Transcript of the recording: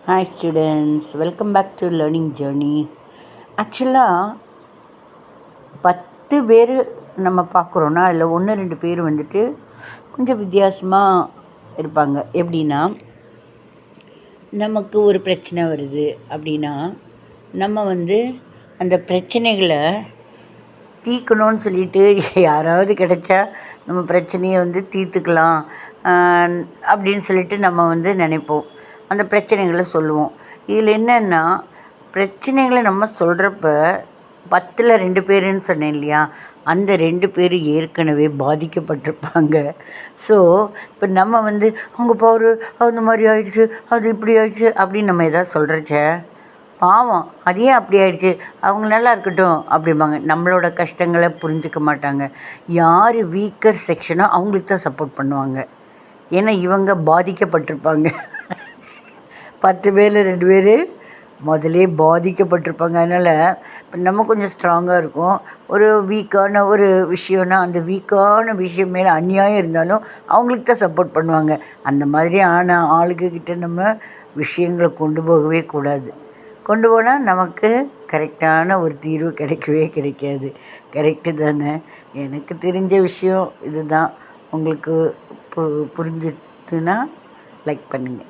Hi students, welcome back to learning journey. ஆக்சுவலாக 10 பேர் நம்ம பார்க்குறோன்னா அதில் 1-2 பேர் வந்துட்டு கொஞ்சம் வித்தியாசமாக இருப்பாங்க. எப்படின்னா, நமக்கு ஒரு பிரச்சனை வருது அப்படின்னா நம்ம அந்த பிரச்சனைகளை தீர்க்கணும்னு சொல்லிட்டு யாராவது கிடைச்சா நம்ம பிரச்சனையை தீர்த்துக்கலாம் அப்படின்னு சொல்லிட்டு நம்ம நினைப்போம். அந்த பிரச்சனைகளை சொல்லுவோம். இதில் என்னென்னா, பிரச்சனைகளை நம்ம சொல்கிறப்ப 10ல் 2 பேருன்னு சொன்னேன் இல்லையா, அந்த 2 பேர் ஏற்கனவே பாதிக்கப்பட்டிருப்பாங்க. ஸோ இப்போ நம்ம அவங்க பாரு அந்த மாதிரி ஆயிடுச்சு, அது இப்படி ஆயிடுச்சு அப்படின்னு நம்ம எதாவது சொல்கிறச்ச, பாவம் அது ஏன் அப்படி ஆயிடுச்சு, அவங்க நல்லா இருக்கட்டும் அப்படிம்பாங்க. நம்மளோட கஷ்டங்களை புரிஞ்சிக்க மாட்டாங்க. யார் வீக்கர் செக்ஷனோ அவங்களுக்கு தான் சப்போர்ட் பண்ணுவாங்க. ஏன்னா இவங்க பாதிக்கப்பட்டிருப்பாங்க. 10 பேரில் 2 பேர் முதலே பாதிக்கப்பட்டிருப்பாங்க. அதனால் இப்போ நம்ம கொஞ்சம் ஸ்ட்ராங்காக இருக்கும். ஒரு வீக்கான ஒரு விஷயம்னா அந்த வீக்கான விஷயம் மேலே அநியாயம் இருந்தாலும் அவங்களுக்கு தான் சப்போர்ட் பண்ணுவாங்க. அந்த மாதிரி ஆளுங்கக்கிட்ட நம்ம விஷயங்களை கொண்டு போகவே கூடாது. கொண்டு போனால் நமக்கு கரெக்டான ஒரு தீர்வு கிடைக்கவே கிடைக்காது. கரெக்டு தானே? எனக்கு தெரிஞ்ச விஷயம் இதுதான். உங்களுக்கு புரிஞ்சுதுன்னா லைக் பண்ணுங்கள்.